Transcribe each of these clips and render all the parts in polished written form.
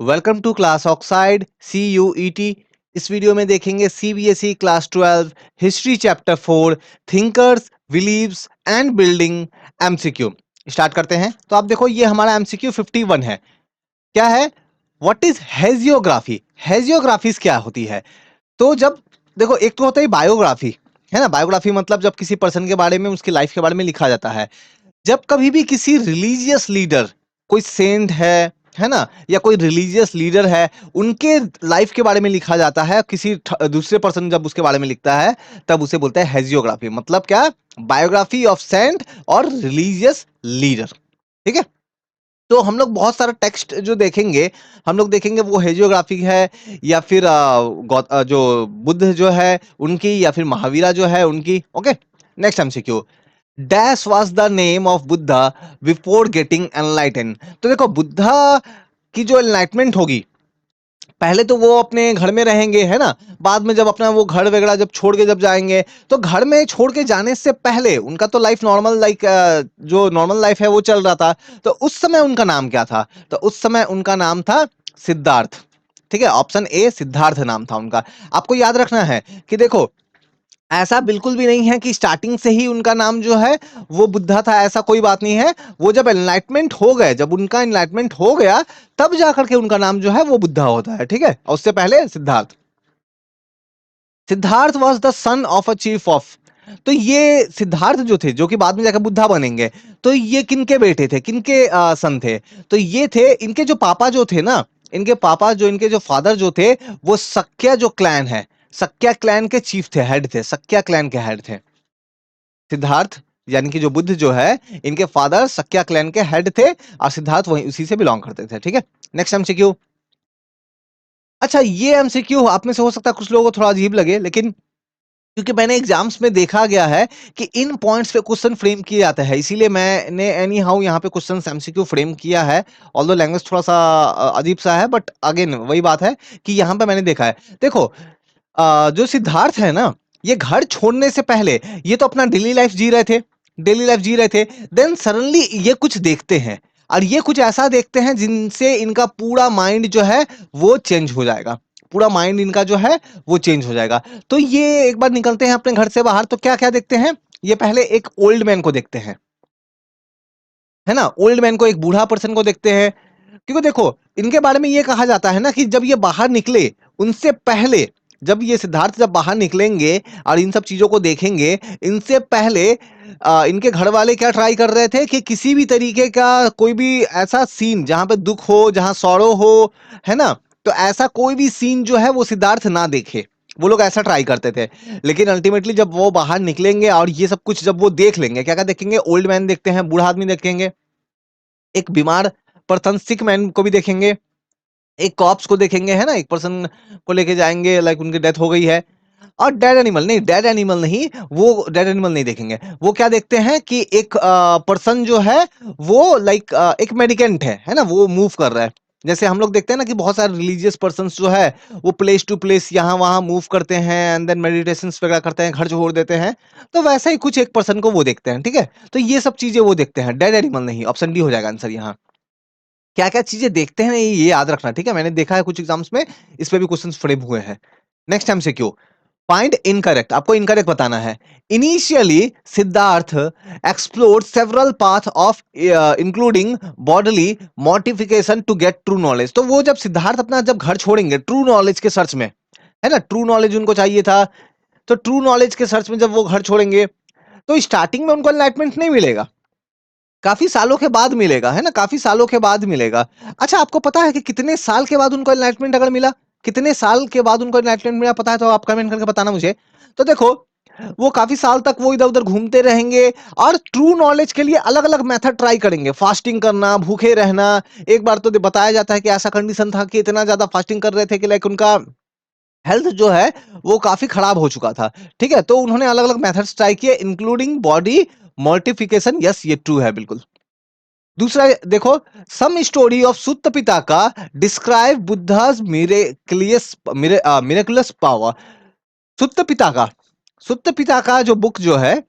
Welcome to class oxide CUET। इस video में देखेंगे CBSE class 12 history chapter 4 thinkers beliefs and building MCQ। Start करते हैं। तो आप देखो ये हमारा MCQ 51 है। क्या है? What is हेजियोग्राफी? हेजियोग्राफीज क्या होती है? तो जब देखो एक तो होता है बायोग्राफी, है ना। बायोग्राफी मतलब जब किसी पर्सन के बारे में, उसकी लाइफ के बारे में लिखा जाता है। जब कभी भी किसी रिलीजियस लीडर, कोई सेंट है ना, या कोई रिलीजियस लीडर है, उनके लाइफ के बारे में लिखा जाता है, किसी दूसरे पर्सन जब उसके बारे में लिखता है, तब उसे बोलते हैं हेजियोग्राफी। मतलब क्या? बायोग्राफी ऑफ सेंट और रिलीजियस लीडर। ठीक है। तो हम लोग बहुत सारा टेक्स्ट जो देखेंगे, हम लोग देखेंगे वो हेजियोग्राफी है, या फिर जो बुद्ध जो है उनकी, या फिर महावीरा जो है उनकी। Okay. Next MCQ। Dash was the name of Buddha before getting enlighten. तो देखो बुद्धा की जो एनलाइटमेंट होगी, पहले तो वो अपने घर में रहेंगे, है ना। बाद में जब अपना वो घर वगैरह जब छोड़ के जब जाएंगे, तो घर में छोड़ के जाने से पहले उनका तो लाइफ नॉर्मल, लाइक जो नॉर्मल लाइफ है वो चल रहा था। तो उस समय उनका नाम क्या था? तो उस समय उनका नाम था सिद्धार्थ। ठीक है। ऑप्शन ए सिद्धार्थ नाम था उनका। आपको याद रखना है कि देखो, ऐसा बिल्कुल भी नहीं है कि स्टार्टिंग से ही उनका नाम जो है वो बुद्धा था, ऐसा कोई बात नहीं है। वो जब एनलाइटमेंट हो गए, जब उनका एनलाइटमेंट हो गया, तब जाकर के उनका नाम जो है वो बुद्धा होता है। ठीक है। और उससे पहले Siddharth. Siddharth was the son of a chief of. तो ये सिद्धार्थ जो थे, जो कि बाद में जाकर बुद्धा बनेंगे, तो ये किनके बेटे थे, किनके सन थे? तो ये थे इनके जो पापा जो थे ना, इनके पापा जो, इनके जो फादर जो थे, वो सक्या जो क्लैन है, सक्या क्लैन के चीफ थे, हेड थे, सक्या क्लैन के हेड थे। सिद्धार्थ यानी कि जो बुद्ध जो है, इनके फादर सक्या क्लैन के हेड थे, और सिद्धार्थ वही उसी से बिलोंग करते थे। ठीक है। Next MCQ। अच्छा, ये MCQ आप में से हो सकता है कुछ लोगों को थोड़ा अजीब लगे, लेकिन क्योंकि मैंने एग्जाम्स में देखा गया है कि इन पॉइंट्स पे क्वेश्चन फ्रेम किए जाते हैं, इसीलिए मैंने एनी हाउ यहाँ पे क्वेश्चन MCQ फ्रेम किया है। ऑल्दो लैंग्वेज थोड़ा सा अजीब सा है, बट अगेन वही बात है कि यहाँ पे मैंने देखा है। देखो, जो सिद्धार्थ है ना, ये घर छोड़ने से पहले ये तो अपना डेली लाइफ जी रहे थे, डेली लाइफ जी रहे थे। देन सडनली ये कुछ देखते हैं, और ये कुछ ऐसा देखते हैं जिनसे इनका पूरा माइंड जो है वो चेंज हो जाएगा। पूरा माइंड इनका जो है वो चेंज हो जाएगा। तो ये एक बार निकलते हैं अपने घर से बाहर, तो क्या क्या देखते हैं? ये पहले एक ओल्ड मैन को देखते हैं, है ना। ओल्ड मैन को, एक बूढ़ा पर्सन को देखते हैं। क्योंकि देखो, इनके बारे में ये कहा जाता है ना कि जब ये बाहर निकले, उनसे पहले, जब ये सिद्धार्थ जब बाहर निकलेंगे और इन सब चीजों को देखेंगे, इनसे पहले इनके घर वाले क्या ट्राई कर रहे थे कि किसी भी तरीके का कोई भी ऐसा सीन जहां पे दुख हो, जहां सौरो हो, है ना, तो ऐसा कोई भी सीन जो है वो सिद्धार्थ ना देखे। वो लोग ऐसा ट्राई करते थे। लेकिन अल्टीमेटली जब वो बाहर निकलेंगे और ये सब कुछ जब वो देख लेंगे, क्या क्या देखेंगे? ओल्ड मैन देखते हैं, बूढ़ा आदमी देखेंगे, एक बीमार पर्सन, सिक मैन को भी देखेंगे, एक कॉप्स को देखेंगे, है ना, एक पर्सन को लेके जाएंगे, लाइक उनकी डेथ हो गई है। और डेड एनिमल नहीं, डेड एनिमल नहीं, वो डेड एनिमल नहीं देखेंगे। वो क्या देखते हैं कि एक पर्सन जो है वो लाइक एक मेडिकेंट है ना, वो मूव कर रहा है। जैसे हम लोग देखते हैं ना कि बहुत सारे रिलीजियस पर्संस जो है वो प्लेस टू प्लेस यहाँ वहां मूव करते हैं, एंड देन मेडिटेशंस वगैरह करते हैं, घर छोड़ देते हैं। तो वैसा ही कुछ एक पर्सन को वो देखते हैं। ठीक है। तो ये सब चीजें वो देखते हैं, डेड एनिमल नहीं। ऑप्शन डी हो जाएगा आंसर यहाँ। क्या क्या चीजें देखते हैं ये याद रखना। ठीक है। मैंने देखा है कुछ एग्जाम्स में, इस पे भी क्वेश्चंस फ्रेम हुए हैं। Next MCQ। Find incorrect. आपको इनकरेक्ट बताना है। Initially Siddhartha explored several path of including bodily modification to get true knowledge. तो वो जब सिद्धार्थ अपना जब घर छोड़ेंगे ट्रू नॉलेज के सर्च में, है ना, ट्रू नॉलेज उनको चाहिए था, तो ट्रू नॉलेज के सर्च में जब वो घर छोड़ेंगे, तो स्टार्टिंग में उनको एनलाइटमेंट नहीं मिलेगा, काफी सालों के बाद मिलेगा, है ना, काफी सालों के बाद मिलेगा। अच्छा, आपको पता है कि कितने साल के बाद उनको एनलाइटमेंट अगर मिला, कितने साल के बाद उनको एनलाइटमेंट मिला, पता है तो आप कमेंट करके बताना मुझे। तो देखो, वो काफी साल तक वो इधर उधर घूमते रहेंगे, और ट्रू नॉलेज के लिए अलग अलग मेथड ट्राई करेंगे, फास्टिंग करना, भूखे रहना। एक बार तो बताया जाता है कि ऐसा कंडीशन था कि इतना ज्यादा फास्टिंग कर रहे थे कि लाइक उनका हेल्थ जो है वो काफी खराब हो चुका था। ठीक है। तो उन्होंने अलग अलग मेथड्स ट्राई किए, इंक्लूडिंग बॉडी मॉडिफिकेशन। यस, ये ट्रू है बिल्कुल। दूसरा देखो, सम स्टोरी ऑफ सुत्त पिता का डिस्क्राइब बुद्धास मिरेकुलस पावर। सुत्त पिता का, सुत्त पिता का जो बुक जो है,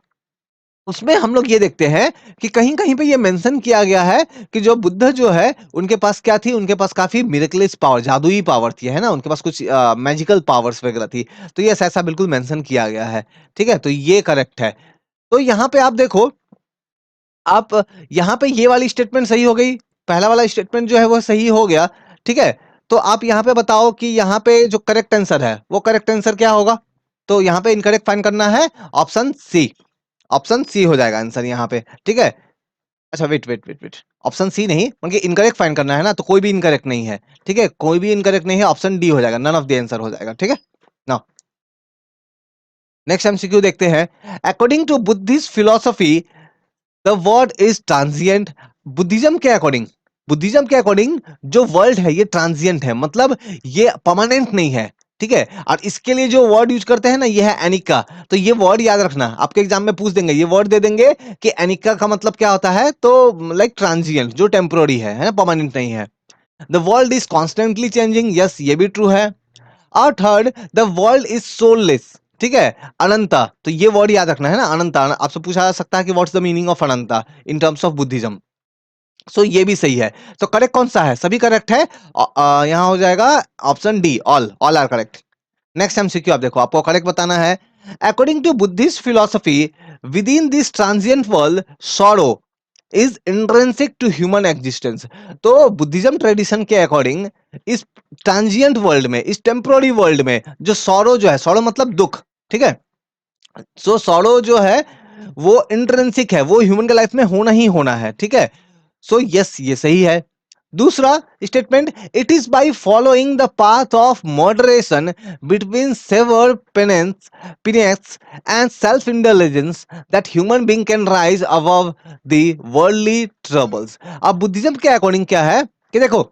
उसमें हम लोग ये देखते हैं कि कहीं-कहीं पे ये मेंशन किया गया है कि जो बुद्ध जो है, उनके पास क्या थी? उनके पास काफ़ी मिरेकलेस पावर, जादुई पावर थी, है ना? उनके पास कुछ मैजिकल पावर्स वगैरह थी। तो ये ऐसा बिल्कुल मेंशन किया गया है, ठीक है? तो ये करेक्ट है। तो यहाँ पे आप देखो, आप यहाँ पे ये वाली स्टेटमेंट सही हो गई, पहला वाला स्टेटमेंट जो है वो सही हो गया, ठीक है? तो आप यहाँ पे बताओ कि यहाँ पे जो करेक्ट आंसर है, वो करेक्ट आंसर क्या होगा? तो यहाँ पे इनकरेक्ट फाइंड करना है, ऑप्शन सी। ऑप्शन सी हो जाएगा आंसर यहाँ पे, ठीक है? अच्छा wait, wait, wait, wait. Option C नहीं, बल्कि इनकरेक्ट फाइंड करना है ना, तो कोई भी इनकरेक्ट नहीं है, ठीक है? कोई भी इनकरेक्ट नहीं है, ऑप्शन डी हो जाएगा, नन ऑफ द आंसर हो जाएगा, ठीक है? नाउ नेक्स्ट एमसीक्यू देखते हैं। According to Buddhist philosophy the world is transient. Buddhism के अकॉर्डिंग, बुद्धिज्म के अकॉर्डिंग जो वर्ल्ड है ये ट्रांजिएंट है, मतलब ये परमानेंट नहीं है, ठीक है? और इसके लिए जो वर्ड यूज करते हैं ना, ये है एनिका। तो ये वर्ड याद रखना, आपके एग्जाम में पूछ देंगे, ये वर्ड दे देंगे कि एनिका का मतलब क्या होता है, तो लाइक ट्रांजिएंट, जो टेम्पोररी है ना, परमानेंट नहीं है। The world is constantly changing, yes ये भी ट्रू है। और third, the world is soulless, ठीक है? अनंता, तो ये वर्ड याद रखना है ना, अनंता। आपसे पूछा जा सकता है कि what's the meaning of ananta in terms of Buddhism. So ये भी सही है। तो करेक्ट कौन सा है? सभी करेक्ट है। यहां हो जाएगा option D, all, all are correct. Next MCQ आप देखो, आपको करेक्ट बताना है। According to Buddhist philosophy, within this transient world sorrow is intrinsic to human existence. तो बुद्धिज्म ट्रेडिशन के अकॉर्डिंग इस ट्रांजिएंट वर्ल्ड में, इस टेम्पोररी वर्ल्ड में जो सॉरो जो है, सॉरो मतलब दुख, ठीक है? सो सॉरो जो है वो इंट्रिंसिक है, वो ह्यूमन के लाइफ में होना ही होना है, ठीक है? सो यस ये सही है। दूसरा statement, it is by following the path of moderation between severe penance and self intelligence that human being can rise above the worldly troubles. अब बुद्धिज्म के अकॉर्डिंग क्या है कि देखो,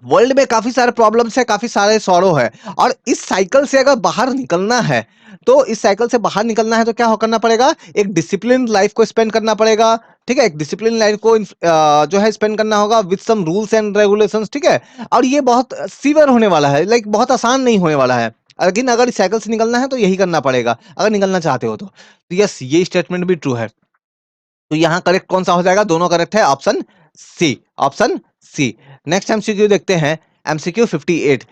वर्ल्ड में काफी सारे प्रॉब्लम्स है, काफी सारे सॉरो है, और इस साइकिल से अगर बाहर निकलना है, तो इस साइकिल से बाहर निकलना है तो क्या करना पड़ेगा? एक डिसिप्लिन लाइफ को स्पेंड करना पड़ेगा, ठीक है? एक डिसिप्लिन लाइफ को जो है स्पेंड करना होगा with some rules and regulations, ठीक है? और ये बहुत सीवियर होने वाला है, लाइक बहुत आसान नहीं होने वाला है। लेकिन अगर इस साइकिल से निकलना है तो यही करना पड़ेगा, अगर निकलना चाहते हो तो यस ये स्टेटमेंट भी ट्रू है। तो यहां करेक्ट कौन सा हो जाएगा? दोनों करेक्ट है, option C, option C. Next MCQ देखते हैं, MCQ 58।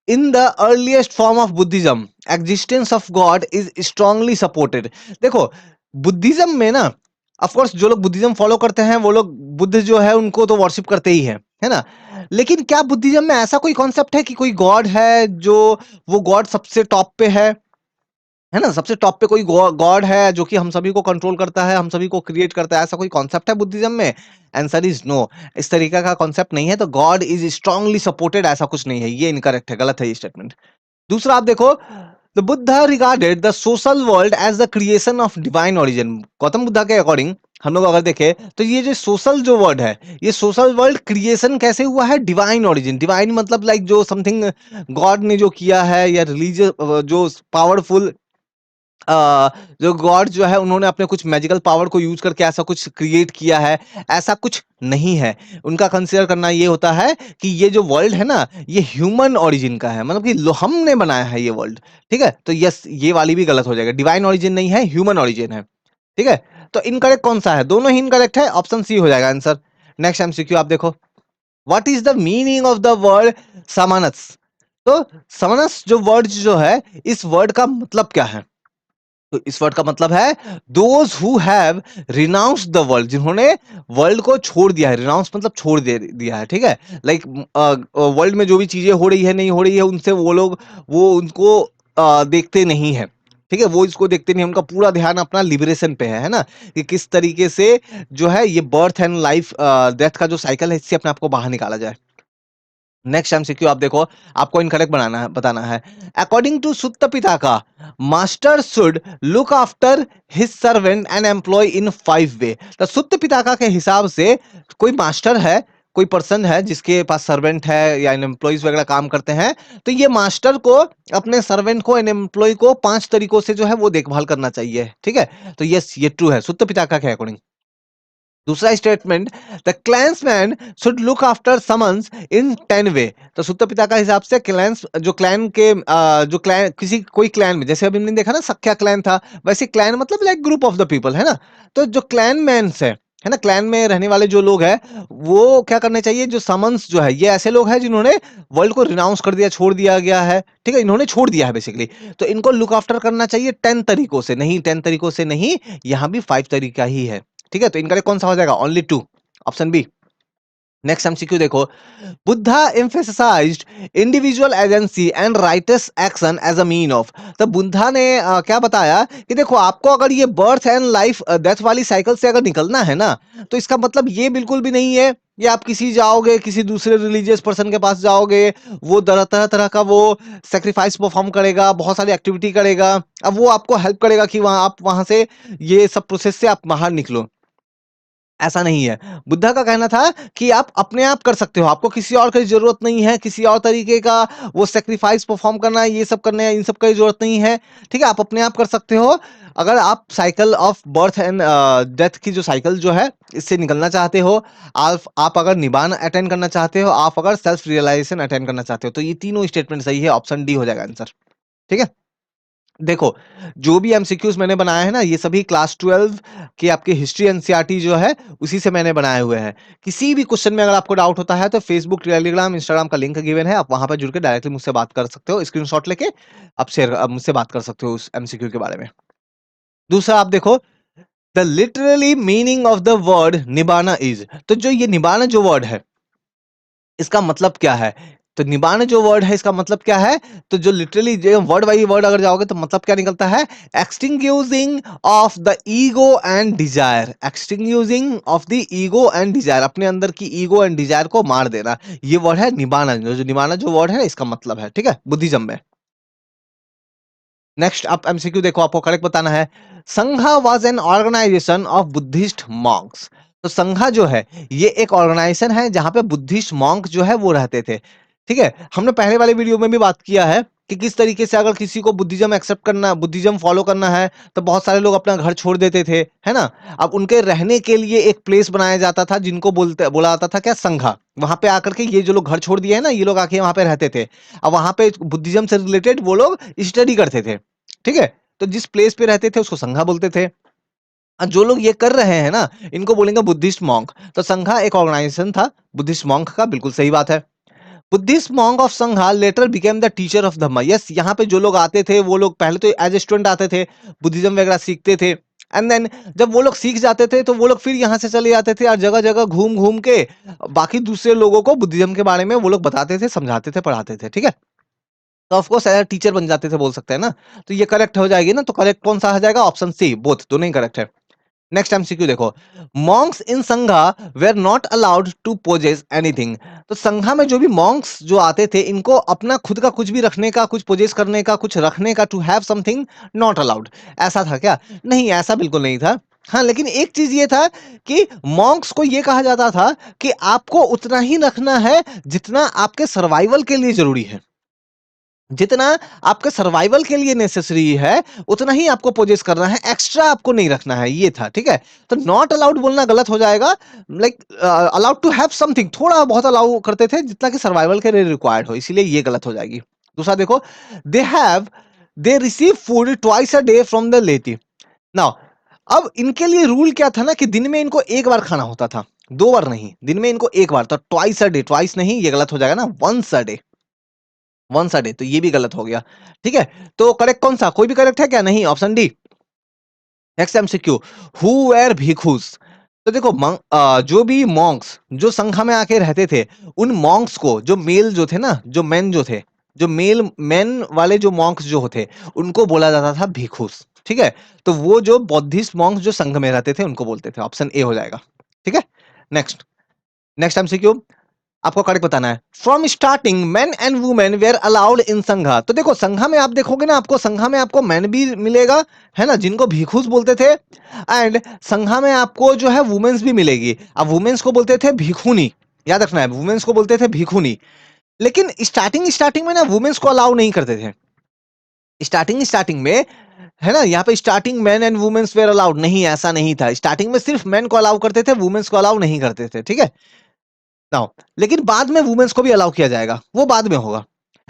In the earliest form of Buddhism existence of God is strongly supported. देखो, बुद्धिज्म में ना, ऑफ कोर्स जो लोग बुद्धिज्म फॉलो करते हैं वो लोग बुद्ध जो है उनको तो वर्शिप करते ही है ना? लेकिन क्या बुद्धिज्म में ऐसा कोई कॉन्सेप्ट है कि कोई गॉड है, जो वो गॉड सबसे टॉप पे है ना? सबसे टॉप पे कोई गॉड है जो कि हम सभी को कंट्रोल करता है, हम सभी को क्रिएट करता है, ऐसा कोई कॉन्सेप्ट है बुद्धिज्म में? Answer is no. इस तरीके का कॉन्सेप्ट नहीं है, तो गॉड इज स्ट्रांगली सपोर्टेड ऐसा कुछ नहीं है, ये इनकरेक्ट है, गलत है ये स्टेटमेंट। दूसरा आप देखो, the Buddha regarded the social world as the creation of divine origin. Gautam Buddha के अकॉर्डिंग हम लोग अगर देखें तो ये जो सोशल जो वर्ड है, ये सोशल वर्ल्ड क्रिएशन कैसे हुआ है? Divine origin. डिवाइन मतलब लाइक जो समथिंग गॉड ने जो किया है, या रिलीजियस जो पावरफुल जो गॉड जो है उन्होंने अपने कुछ मैजिकल पावर को यूज करके ऐसा कुछ क्रिएट किया है, ऐसा कुछ नहीं है। उनका कंसीडर करना ये होता है कि ये जो वर्ल्ड है ना, ये ह्यूमन ओरिजिन का है, मतलब कि हमने बनाया है ये वर्ल्ड, ठीक है? तो यस ये वाली भी गलत हो जाएगा, डिवाइन ओरिजिन नहीं है, ह्यूमन ओरिजिन है, ठीक है? तो इनकरेक्ट कौन सा है? दोनों ही इनकरेक्ट है, ऑप्शन सी हो जाएगा आंसर। नेक्स्ट एमसीक्यू आप देखो, what is the meaning of the word samanas? तो समानस जो वर्ड जो है, इस वर्ड का मतलब क्या है? तो इस वर्ड का मतलब है those who have renounced the world, जिन्होंने वर्ल्ड को छोड़ दिया है। रिनाउंस मतलब छोड़ दे दिया है, ठीक है? लाइक वर्ल्ड में जो भी चीजें हो रही है, नहीं हो रही है, उनसे वो लोग, वो उनको देखते नहीं है, ठीक है? वो इसको देखते नहीं, उनका पूरा ध्यान अपना लिबरेशन पे है ना? कि किस तरीके से जो है ये बर्थ एंड लाइफ डेथ का जो साइकिल है, इससे अपने आप को बाहर निकाला जाए। नेक्स्ट एमसीक्यू आप देखो, आपको इनकरेक्ट बनाना है, बताना है। According to Sutta Pitaka, master should look after his servant and employ in 5 way. तो सुत्त पिताका के हिसाब से कोई मास्टर है, कोई पर्सन है जिसके पास सर्वेंट है या एम्प्लॉयज वगैरह काम करते हैं, तो ये मास्टर को अपने सर्वेंट को, एन एम्प्लॉय को 5 तरीकों से जो है वो देखभाल करना चाहिए, ठीक है? तो यस ये ट्रू है सुत्त पिताका के अकॉर्डिंग। दूसरा statement, the clansman should look after samanas in 10 way. तो सुत्त पिता का हिसाब से क्लैंस जो क्लैन के जो क्लैन किसी कोई क्लैन में, जैसे अभी हमने देखा ना सख्या क्लैन था, वैसे क्लैन मतलब like group of the people है ना। तो जो क्लैन मैन्स है ना, क्लैन में रहने वाले जो लोग हैं वो क्या करने चाहिए, जो समन्स जो है ये ऐसे लोग हैं जिन्होंने वर्ल्ड को रिनाउंस कर दिया, छोड़ दिया गया है, ठीक है, इन्होंने छोड़ दिया है बेसिकली। तो इनको लुक आफ्टर करना चाहिए 10 तरीकों से, नहीं 10 तरीकों से नहीं, यहां भी 5 तरीका ही है, ठीक है। तो इनका कौन सा हो जाएगा, only 2, option B. Next MCQ देखो, Buddha emphasized individual agency and righteous action as a mean of। तो बुद्धा ने क्या बताया कि देखो आपको अगर ये बर्थ एंड लाइफ डेथ वाली साइकिल से अगर निकलना है ना, तो इसका मतलब ये बिल्कुल भी नहीं है कि आप किसी जाओगे, किसी दूसरे रिलीजियस पर्सन के पास जाओगे, वो तरह तरह का वो सेक्रीफाइस परफॉर्म करेगा, बहुत सारी एक्टिविटी करेगा, अब वो आपको हेल्प करेगा कि वहां आप वहां से ये सब प्रोसेस से आप बाहर निकलो। ऐसा नहीं है। बुद्धा का कहना था कि आप अपने आप कर सकते हो, आपको किसी और की जरूरत नहीं है, किसी और तरीके का वो सेक्रीफाइस परफॉर्म करना है, ये सब करना है, इन सब की जरूरत नहीं है, ठीक है, आप अपने आप कर सकते हो। अगर आप cycle of birth and death की जो साइकिल जो है इससे निकलना चाहते हो, आप अगर निबान अटेंड करना चाहते हो, आप अगर सेल्फ रियलाइजेशन अटेंड करना चाहते हो, तो ये तीनों स्टेटमेंट सही है, ऑप्शन डी हो जाएगा आंसर, ठीक है। देखो, जो भी एमसीक्यूज मैंने बनाए हैं ना, ये सभी क्लास 12 की आपकी हिस्ट्री एनसीईआरटी जो है, उसी से मैंने बनाए हुए हैं। किसी भी क्वेश्चन में अगर आपको डाउट होता है, तो फेसबुक, टेलीग्राम, इंस्टाग्राम का लिंक गिवन है, आप वहां पर जुड़ के डायरेक्टली मुझसे बात कर सकते हो, स्क्रीनशॉट लेके आप मुझसे बात कर सकते हो उस एमसीक्यू के बारे में। दूसरा आप देखो, the literally meaning of the word nibbana is. तो जो ये निबाना जो वर्ड है, इसका मतलब क्या है? तो निबाना जो वर्ड है इसका मतलब क्या है? तो जो लिटरली जो वर्ड बाई वर्ड अगर जाओगे तो मतलब क्या निकलता है? Extinguishing of the ego and desire. Extinguishing of the ego and desire, अपने अंदर की ईगो एंड डिजायर को मार देना, ये वर्ड है निबाना। जो निबाना जो वर्ड है इसका मतलब है, ठीक है, बुद्धिज्म में। नेक्स्ट आप एमसीक्यू देखो, आपको करेक्ट बताना है। Sangha was an organisation of Buddhist monks. तो संघा जो है ये एक ऑर्गेनाइजेशन है जहां पे बुद्धिस्ट मॉन्क जो है वो रहते थे, ठीक है। हमने पहले वाले वीडियो में भी बात किया है कि किस तरीके से अगर किसी को बुद्धिज्म एक्सेप्ट करना, बुद्धिज्म फॉलो करना है, तो बहुत सारे लोग अपना घर छोड़ देते थे, है ना। अब उनके रहने के लिए एक प्लेस बनाया जाता था जिनको बोला जाता था क्या, संघा। वहां पे आकर के ये जो लोग घर छोड़ दिए है ना, ये लोग आके वहां पे रहते थे। अब वहां पे बुद्धिज्म से रिलेटेड वो लोग स्टडी करते थे, ठीक है। तो जिस प्लेस पे रहते थे उसको संघा बोलते थे। जो लोग ये कर रहे हैं ना, इनको बोलेंगे बुद्धिस्ट मॉन्क। तो संघा एक ऑर्गेनाइजेशन था बुद्धिस्ट मॉन्क का, बिल्कुल सही बात है। बुद्धिस्ट मॉन्क ऑफ संघा letter became the teacher of Dhamma. Yes, यहाँ पे जो लोग आते थे वो लोग पहले तो एज ए स्टूडेंट आते थे, बुद्धिज्म वगैरह सीखते थे, एंड देन जब वो लोग सीख जाते थे तो वो लोग फिर यहाँ से चले जाते थे और जगह जगह घूम घूम के बाकी दूसरे लोगों को बुद्धिज्म के बारे में वो लोग बताते थे, समझाते थे, पढ़ाते थे, ठीक है। तो ऑफ कोर्स एज टीचर बन जाते थे, बोल सकते हैं ना। तो ये करेक्ट हो जाएगी ना, तो करेक्ट कौन सा आ जाएगा, ऑप्शन सी, बोथ दोनों ही करेक्ट है। नेक्स्ट एमसीक्यू देखो, monks in Sangha were not allowed to possess anything. तो संघा में जो भी मॉन्क्स जो आते थे, इनको अपना खुद का कुछ भी रखने का, कुछ पोजेस करने का, कुछ रखने का, to have something, not allowed. ऐसा था क्या? नहीं, ऐसा बिल्कुल नहीं था। हाँ, लेकिन एक चीज ये था कि मॉन्क्स को ये कहा जाता था कि आपको उतना ही रखना है जितना आपके सर्वाइवल के लिए जरूरी है, जितना आपके सर्वाइवल के लिए नेसेसरी है, उतना ही आपको पोजेस करना है, एक्स्ट्रा आपको नहीं रखना है, ये था, ठीक है। तो नॉट अलाउड बोलना गलत हो जाएगा, like allowed to have something, थोड़ा बहुत अलाउ करते थे जितना कि सर्वाइवल के लिए रिक्वायर्ड हो, इसीलिए ये गलत हो जाएगी। दूसरा देखो, they have they receive food twice a day from the लेटी। नाउ, अब इनके लिए रूल क्या था ना कि दिन में इनको एक बार खाना होता था, दो बार नहीं, दिन में इनको एक बार, तो ट्वाइस अ डे, ट्वाइस नहीं, ये गलत हो जाएगा ना, once a day, once a day, तो ये भी गलत हो गया, ठीक है। तो करेक्ट कौन सा, कोई भी करेक्ट है क्या? नहीं, option D. Next MCQ, who were bhikkhus. तो देखो जो भी मॉन्क्स जो संघा में आके रहते थे, उन मॉन्क्स को, जो मेल जो थे ना, जो मेन जो थे, जो मेल मेन वाले जो मॉन्क्स जो होते, उनको बोला जाता था भिखुस, ठीक है। तो वो जो बौद्धिस्ट मॉन्क्स जो संघ में रहते थे उनको बोलते थे, ऑप्शन ए हो जाएगा, ठीक है। नेक्स्ट नेक्स्ट एमसीक्यू, आपको करेक्ट बताना है। From starting men and women were allowed in Sangha. तो देखो संघा में आप देखोगे ना, आपको संघा में आपको मैन भी मिलेगा, है ना, जिनको भिखुस बोलते थे, एंड संघा में आपको जो है वुमेन्स भी मिलेगी। अब वुमेन्स को बोलते थे भिखुनी, याद रखना है, वुमेन्स को बोलते थे भिखुनी। लेकिन स्टार्टिंग स्टार्टिंग में ना वुमेन्स को अलाउ नहीं करते थे, स्टार्टिंग स्टार्टिंग में है ना, यहाँ पे starting man and womens were allowed, नहीं ऐसा नहीं था। स्टार्टिंग में सिर्फ मेन को अलाउ करते थे, वुमेन्स को अलाउ नहीं करते थे, ठीक है नाउ। लेकिन बाद में वुमेन्स को भी अलाउ किया जाएगा, वो बाद में होगा।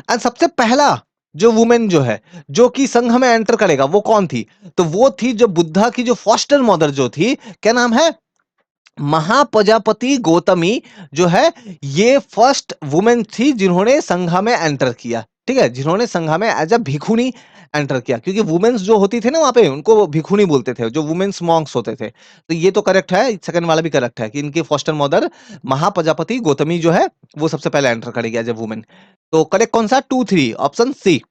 एंड सबसे पहला जो वुमेन जो है जो कि संघ में एंटर करेगा वो कौन थी? तो वो थी जो बुद्धा की जो फॉस्टर मदर जो थी, क्या नाम है, महाप्रजापति गौतमी जो है, ये फर्स्ट वुमेन थी जिन्होंने संघा में एंटर किया, ठीक है, जिन्होंने संघा में एज अ भिखुनी एंटर किया। क्योंकि वुमेन्स जो होती थे ना वहां पे, उनको भिखुनी बोलते थे, जो वुमेन्स मॉन्क्स होते थे। तो ये तो करेक्ट है, सेकंड वाला भी करेक्ट है कि इनकी फॉस्टर मदर महाप्रजापति गौतमी जो है वो सबसे पहले एंटर करेगी एज ए वुमेन। तो करेक्ट कौन सा? 2 3 ऑप्शन सी।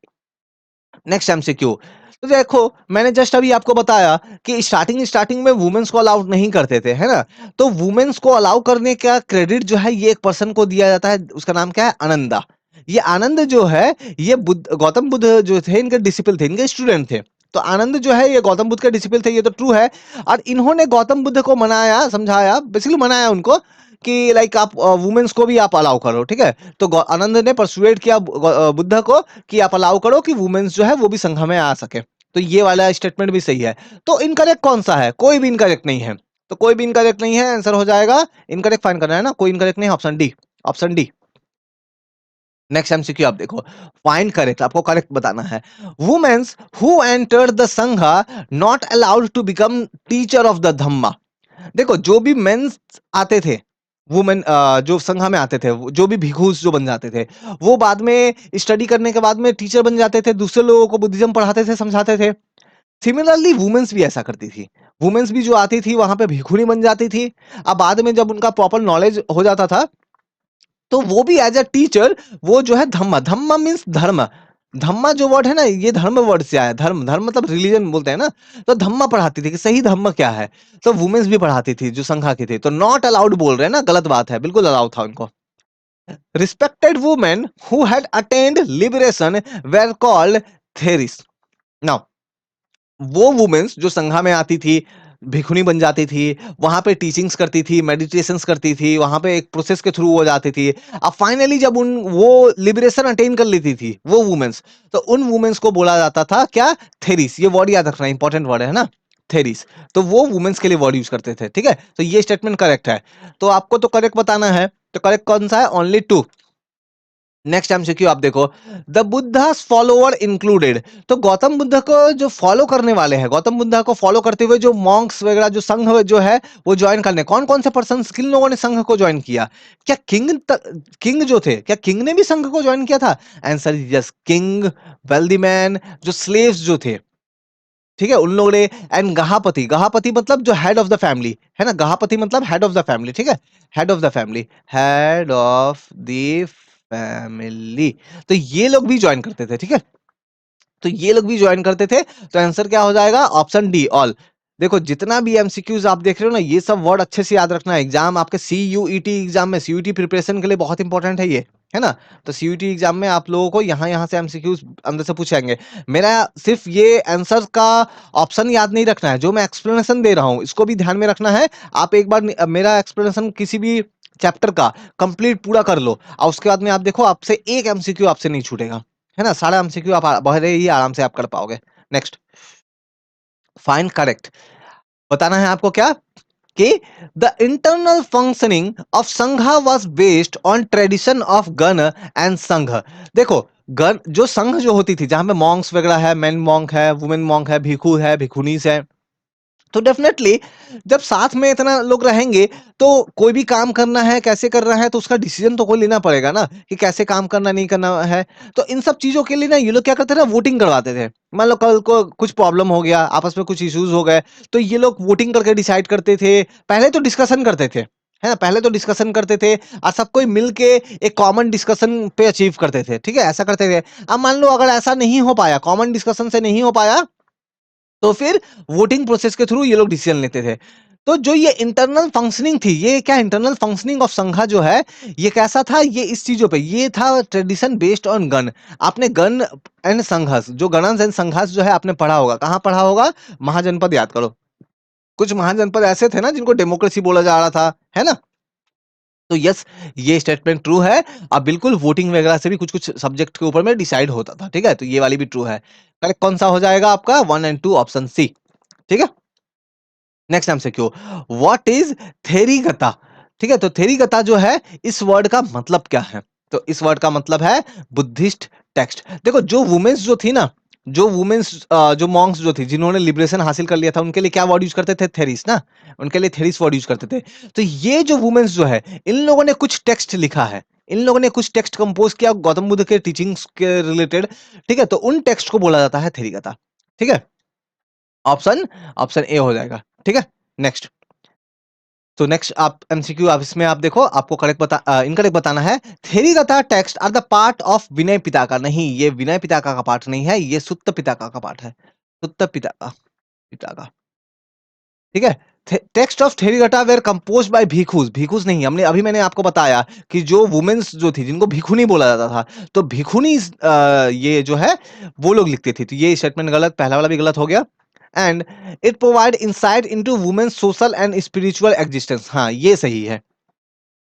Next MCQ. तो देखो मैंने जस्ट अभी आपको बताया कि स्टार्टिंग स्टार्टिंग में वुमेन्स को अलाउ नहीं करते थे, है ना। तो वुमेन्स को अलाउ करने का क्रेडिट जो है ये एक पर्सन को दिया जाता है, उसका नाम क्या है? आनंदा। ये आनंद जो है ये गौतम बुद्ध जो थे इनके डिसिपल थे, इनके स्टूडेंट थे। तो आनंद जो है ये गौतम बुद्ध के डिसिपल थे, ये तो ट्रू है। और इन्होंने गौतम बुद्ध को मनाया, समझाया, बेसिकली मनाया उनको कि लाइक आप वुमेन्स को भी आप अलाउ करो, ठीक है। तो आनंद ने परसुएड किया बुद्ध को कि आप अलाउ करो कि वुमेन्स जो है वो भी संघ में आ सके। तो ये वाला स्टेटमेंट भी सही है। तो इनकरेक्ट कौन सा है? कोई भी इनकरेक्ट नहीं है। तो कोई भी इनकरेक्ट नहीं है, आंसर हो जाएगा इनकरेक्ट। फाइन करना है ना, कोई इनकरेक्ट नहीं है, option D. Option D. Next MCQ आप देखो, फाइंड करेक्ट, आपको करेक्ट बताना है। Womens who entered the sangha not allowed to become teacher of the dhamma. देखो जो भी मेंस आते थे, वुमेन जो संघा में आते थे, जो भी भिखुस जो बन जाते थे, वो बाद में स्टडी करने के बाद में टीचर बन जाते थे, दूसरे लोगों को बुद्धिज्म पढ़ाते थे, समझाते थे। सिमिलरली वुमेन्स भी ऐसा करती थी। वुमेन्स भी जो आती थी वहां पे भिखुनी बन जाती थी। अब बाद में जब उनका प्रॉपर नॉलेज हो जाता था तो वो भी एज अ टीचर वो जो है धम्मा, धम्मा मीन्स धर्म। धम्मा जो वर्ड है ना, ये धर्म वर्ड से आया। धर्म, धर्म मतलब रिलीजन बोलते हैं ना। तो धम्मा पढ़ाती थी कि सही धम्म क्या है। तो वुमेन्स भी पढ़ाती थी जो संघा की थी। तो नॉट अलाउड बोल रहे हैं ना, गलत बात है, बिल्कुल अलाउड था उनको। Respected women who had attend liberation were called theris. Now वो वुमेन्स जो संघा में आती थी, भिखुनी बन जाती थी, वहां पे टीचिंग्स करती थी, मेडिटेशंस करती थी, वहां पे एक प्रोसेस के थ्रू हो जाती थी। अब फाइनली जब उन वो लिबरेशन अटेन कर लेती थी वो वुमेन्स, तो उन वुमेन्स को बोला जाता था क्या? थेरिस। ये वर्ड याद रखना, इंपॉर्टेंट वर्ड है ना, थेरिस। तो वो वुमेन्स के लिए वर्ड यूज करते थे, ठीक है। तो ये स्टेटमेंट करेक्ट है। तो आपको तो करेक्ट बताना है। तो करेक्ट कौन सा है? ओनली 2। नेक्स्ट एमसीक्यू आप देखो, द बुद्धास फॉलोअर इंक्लूडेड। तो गौतम बुद्ध को जो फॉलो करने वाले हैं, गौतम बुद्ध को फॉलो करते हुए जो मॉन्क्स वगैरह जो संघ जो है वो ज्वाइन करने, कौन कौन से पर्सन, किन लोगों ने संघ को ज्वाइन किया? क्या किंग जो थे, क्या किंग ने भी संघ को ज्वाइन किया था? Answer yes, king, wealthy man, जो स्लेव्स जो थे, ठीक है, उन लोगों ने। एंड गहापति, गहापति मतलब जो हेड ऑफ द फैमिली है ना, गहापति मतलब हेड ऑफ द फैमिली, ठीक है, head of the family, head of the family. तो ये लोग भी ज्वाइन करते थे, ठीक है। तो ये लोग भी ज्वाइन करते थे। तो आंसर क्या हो जाएगा? Option D, all. देखो जितना भी एमसीक्यूज आप देख रहे हो ना, ये सब वर्ड अच्छे से याद रखना है। एग्जाम आपके सीयूईटी एग्जाम में, सीयूईटी प्रिपरेशन के लिए बहुत इंपॉर्टेंट है ये, है ना। तो सीयूईटी एग्जाम में आप लोगों को यहाँ यहाँ से एमसीक्यूज अंदर से पूछेंगे। मेरा सिर्फ ये आंसर का ऑप्शन याद नहीं रखना है, जो मैं एक्सप्लेनेशन दे रहा हूँ इसको भी ध्यान में रखना है। आप एक बार मेरा एक्सप्लेनेशन किसी भी चैप्टर का कंप्लीट पूरा कर लो, और उसके बाद में आप देखो आपसे एक एमसीक्यू आपसे नहीं छूटेगा, है ना। सारा एमसीक्यू आप बड़े ही आराम से आप कर पाओगे। Next, find correct. बताना है आपको क्या? कि द इंटरनल फंक्शनिंग ऑफ संघा was based on tradition of गण एंड संघ। देखो गण जो संघ जो होती थी, जहां पे मॉन्क्स वगैरह है, मेन मॉन्क है, वुमेन मॉन्क है, भिखू है, भिखुनीस है, तो डेफिनेटली जब साथ में इतना लोग रहेंगे तो कोई भी काम करना है, कैसे करना है, तो उसका डिसीजन तो कोई लेना पड़ेगा ना कि कैसे काम करना, नहीं करना है। तो इन सब चीजों के लिए ना ये लोग क्या करते थे ना, वोटिंग करवाते थे। मान लो कल को कुछ प्रॉब्लम हो गया, आपस में कुछ इश्यूज हो गए, तो ये लोग वोटिंग करके डिसाइड करते थे। पहले तो डिस्कशन करते थे, है ना, पहले तो डिस्कशन करते थे और सब कोई मिलके एक कॉमन डिस्कशन पे अचीव करते थे, ठीक है, ऐसा करते थे। अब मान लो अगर ऐसा नहीं हो पाया, कॉमन डिस्कशन से नहीं हो पाया, तो फिर वोटिंग प्रोसेस के थ्रू ये लोग डिसीजन लेते थे। तो जो ये इंटरनल फंक्शनिंग थी, ये क्या इंटरनल फंक्शनिंग ऑफ संघा जो है, ये कैसा था? ये इस चीजों पे ये था, ट्रेडिशन बेस्ड ऑन गन। आपने गन एंड संघर्ष, जो गणन एंड संघर्ष जो है आपने पढ़ा होगा, कहाँ पढ़ा होगा? महाजनपद याद करो। कुछ महाजनपद ऐसे थे ना जिनको डेमोक्रेसी बोला जा रहा था, है ना। तो यस, ये स्टेटमेंट ट्रू है। अब बिल्कुल वोटिंग वगैरह से भी कुछ-कुछ सब्जेक्ट के ऊपर में डिसाइड होता था, ठीक है? तो ये वाली भी ट्रू है। करेक्ट कौन-सा हो जाएगा आपका? 1 एंड 2 ऑप्शन सी, ठीक है? Next MCQ, what is Therigatha? ठीक है, तो थेरीगता जो है, इस वर्ड का मतलब क्या है? तो इस वर्ड का मतलब है बुद्धिस्ट टेक्स्ट। देखो, जो वुमेन्स जो थी ना, जो वुमेन्स जो मॉन्क्स जो थी, जिन्होंने लिबरेशन हासिल कर लिया था, उनके लिए क्या वर्ड यूज करते थे? थेरिस ना, उनके लिए थेरिस वर्ड यूज करते थे। तो ये जो वुमेन्स जो है, इन लोगों ने कुछ टेक्स्ट लिखा है, इन लोगों ने कुछ टेक्स्ट कंपोज किया गौतम बुद्ध के टीचिंग्स के रिलेटेड, ठीक है? तो उन टेक्स्ट को बोला जाता है थेरीगता, ठीक है? ऑप्शन ऑप्शन ए हो जाएगा, ठीक है? नेक्स्ट, तो नेक्स्ट आप एमसीक्यू, आप इसमें आप देखो, आपको इनकरेक्ट बताना है। Therigatha text are the part of Vinaya Pitaka. नहीं, ये विनय पिटका का पार्ट नहीं है, ये सुत्त पिटका का पार्ट है। सुत्त पिटका, ठीक है? Text of Therigatha were composed by bhikkhus. Bhikkhus नहीं, हमने अभी मैंने आपको बताया कि जो वुमेन्स जो थी, जिनको भिखुनी बोला जाता था, तो भिखुनी ये जो है, वो लोग लिखते थे। तो ये स्टेटमेंट गलत, पहला वाला भी गलत हो गया। And it provide insight into women's social and spiritual existence. हाँ, ये सही है,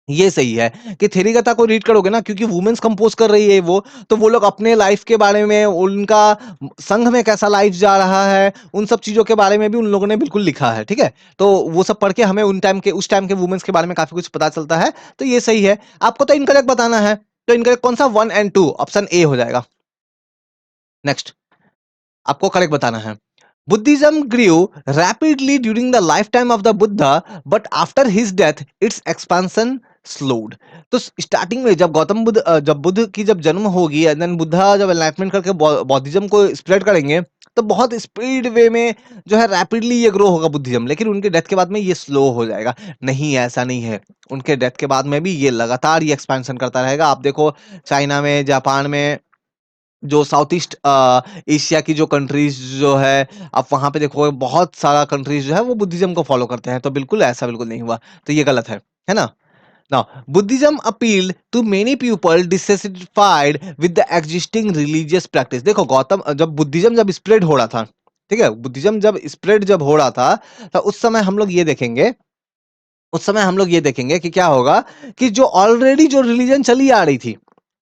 ये सही है कि थेरीगता को रीड करोगे ना, क्योंकि वुमेन्स कंपोज कर रही है वो, तो वो लोग अपने लाइफ के बारे में, उनका संघ में कैसा लाइफ जा रहा है, उन सब चीजों के बारे में भी उन लोगों ने बिल्कुल लिखा है, ठीक है? तो वो सब पढ़ के हमें उस टाइम के वुमेन्स के बारे में काफी कुछ पता चलता है। तो ये सही है। आपको तो इनकरेक्ट बताना है, तो इनकरेक्ट कौन सा? 1 एंड 2 ऑप्शन ए हो जाएगा। नेक्स्ट, आपको करेक्ट बताना है। Buddhism grew rapidly during the lifetime of the Buddha, but after his death, its expansion slowed. तो स्टार्टिंग में जब बुद्ध की जब जन्म होगी, एंड देन बुद्धा जब एनलाइटमेंट करके बौद्धिज्म को स्प्रेड करेंगे, तो बहुत स्पीड वे में जो है रैपिडली ये ग्रो होगा बुद्धिज्म, लेकिन उनके डेथ के बाद में ये स्लो हो जाएगा। नहीं, ऐसा नहीं है। उनके डेथ के बाद में भी ये लगातार ये एक्सपेंशन करता रहेगा। आप देखो, चाइना में, जापान में, जो साउथ ईस्ट एशिया की जो कंट्रीज जो है, आप वहां पे देखोगे बहुत सारा कंट्रीज जो है वो बुद्धिज्म को फॉलो करते हैं। तो बिल्कुल ऐसा बिल्कुल नहीं हुआ, तो ये गलत है ना? Now, Buddhism appealed to many people dissatisfied with the existing religious practice. देखो, जब बुद्धिज्म जब स्प्रेड हो रहा था, ठीक है, बुद्धिज्म जब हो रहा था, तो उस समय हम लोग ये देखेंगे कि क्या होगा, कि जो ऑलरेडी जो रिलीजन चली आ रही थी,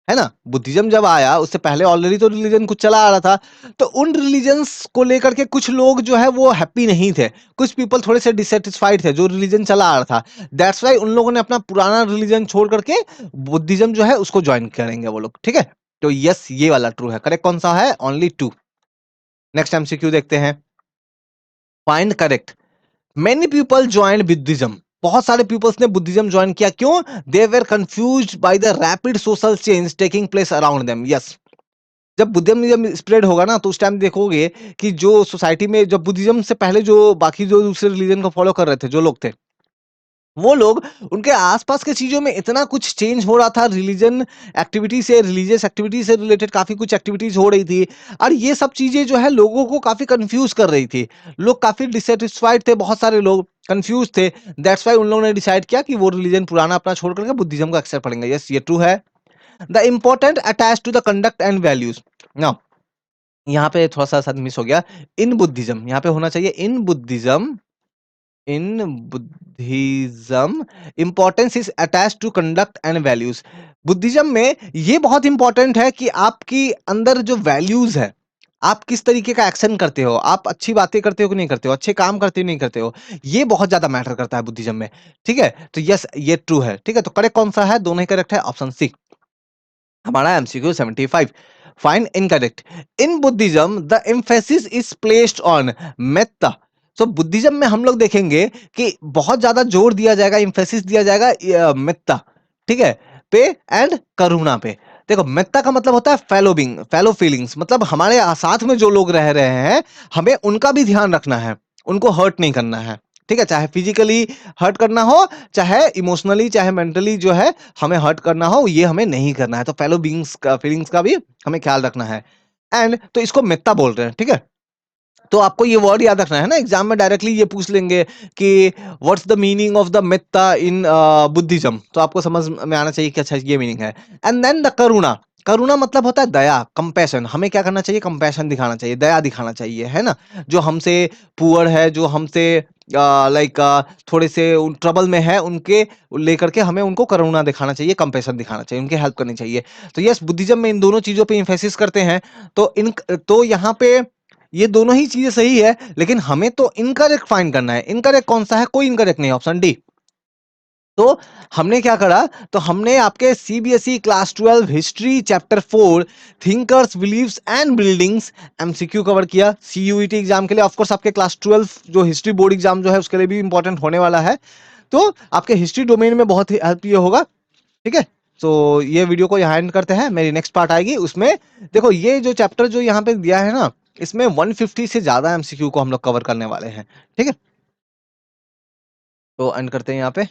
है ना? बुद्धिज्म जब आया, उससे पहले ऑलरेडी तो रिलीजन कुछ चला आ रहा था। तो उन रिलीजन्स को लेकर के कुछ लोग जो है वो हैप्पी नहीं थे। कुछ पीपल थोड़े से डिससैटिस्फाइड थे, जो रिलीजन चला आ रहा था। दैट्स व्हाई उन लोगों ने अपना पुराना रिलीजन छोड़ करके बुद्धिज्म जो है उसको ज्वाइन करेंगे वो लोग, ठीक है? तो यस, ये वाला ट्रू है। करेक्ट कौन सा है? ओनली 2। नेक्स्ट एमसीक्यू देखते हैं। Find correct. Many people join Buddhism. बहुत सारे पीपल्स ने बुद्धिज्म ज्वाइन किया, क्यों? They were confused by the rapid social change taking place around them. Yes, जब बुद्धिज्म स्प्रेड होगा ना, तो उस टाइम देखोगे कि जो सोसाइटी में, जब बुद्धिज्म से पहले जो बाकी जो दूसरे रिलीजन को फॉलो कर रहे थे जो लोग थे, वो लोग, उनके आसपास के चीजों में इतना कुछ चेंज हो रहा था, रिलीजियस एक्टिविटी से रिलेटेड काफी कुछ एक्टिविटीज हो रही थी, और ये सब चीजें जो है लोगों को काफी कंफ्यूज कर रही थी। लोग काफी डिससेटिस्फाइड थे, बहुत सारे लोग कंफ्यूज थे। दैट्स वाई उन लोगों ने डिसाइड किया कि वो रिलीजन पुराना अपना छोड़ करके बुद्धिज्म को एक्सेप्ट करेंगे। यस, ये ट्रू है। The important attach to the conduct and values. Now, यहाँ पे थोड़ा सा शायद मिस हो गया। इन बुद्धिज्म यहाँ पे होना चाहिए, in Buddhism importance is attach to conduct and values. Buddhism में ये बहुत इंपॉर्टेंट है कि आपकी अंदर जो वैल्यूज है, आप किस तरीके का एक्शन करते हो, आप अच्छी बातें करते हो कि नहीं करते हो, अच्छे काम करते हो नहीं करते हो, ये बहुत ज्यादा मैटर करता है बुद्धिज्म में, ठीक है? तो यस, ये ट्रू है, ठीक है? तो करेक्ट कौन सा है? दोनों ही करेक्ट है, ऑप्शन सी। हमारा MCQ 75। Find incorrect. In Buddhism the emphasis is placed on metta. So Buddhism में हम लोग देखेंगे कि बहुत ज्यादा जोर दिया जाएगा, एम्फेसिस दिया जाएगा मेत्ता, ठीक है, पे एंड करुणा पे। देखो, मेत्ता का मतलब होता है फेलो फीलिंग्स, मतलब हमारे साथ में जो लोग रह रहे हैं, हमें उनका भी ध्यान रखना है, उनको हर्ट नहीं करना है, ठीक है? चाहे फिजिकली हर्ट करना हो, चाहे इमोशनली, चाहे मेंटली जो है हमें हर्ट करना हो, ये हमें नहीं करना है। तो फेलो बीइंग्स का, फीलिंग्स का भी हमें ख्याल रखना है। एंड तो इसको मेत्ता बोल रहे हैं, ठीक है? तो आपको ये वर्ड याद रखना है ना, एग्जाम में डायरेक्टली ये पूछ लेंगे कि what's the meaning of the metta in Buddhism, तो आपको समझ में आना चाहिए कि अच्छा ये मीनिंग है। एंड देन द करुणा। करुणा मतलब होता है दया, कंपैशन। हमें क्या करना चाहिए? कंपैशन दिखाना चाहिए, दया दिखाना चाहिए, है ना? जो हमसे पुअर है, जो हमसे लाइक थोड़े से ट्रबल में है, उनके लेकर के हमें उनको करुणा दिखाना चाहिए, कंपैशन दिखाना चाहिए, उनकी हेल्प करनी चाहिए। तो यस, बुद्धिज्म में इन दोनों चीजों पे इम्फेसिस करते हैं। तो यहाँ पे ये दोनों ही चीजें सही है, लेकिन हमें तो इनकरेक्ट फाइंड करना है। इनकरेक्ट कौन सा है? कोई इनकरेक्ट नहीं, ऑप्शन डी। तो हमने क्या करा, तो हमने आपके CBSE class 12 history chapter 4 thinkers beliefs and buildings MCQ cover किया सीयूईटी एग्जाम के लिए। ऑफ कोर्स आपके क्लास 12 जो हिस्ट्री बोर्ड एग्जाम जो है उसके लिए भी इंपॉर्टेंट होने वाला है। तो आपके हिस्ट्री डोमेन में बहुत ही हेल्प ये होगा। ठीक है, तो ये वीडियो को यहाँ एंड करते हैं, मेरी नेक्स्ट पार्ट आएगी उसमें। देखो ये जो चैप्टर जो यहाँ पे दिया है ना, इसमें 150 से ज्यादा एमसीक्यू को हम लोग कवर करने वाले हैं। ठीक है, तो एंड करते हैं यहाँ पे।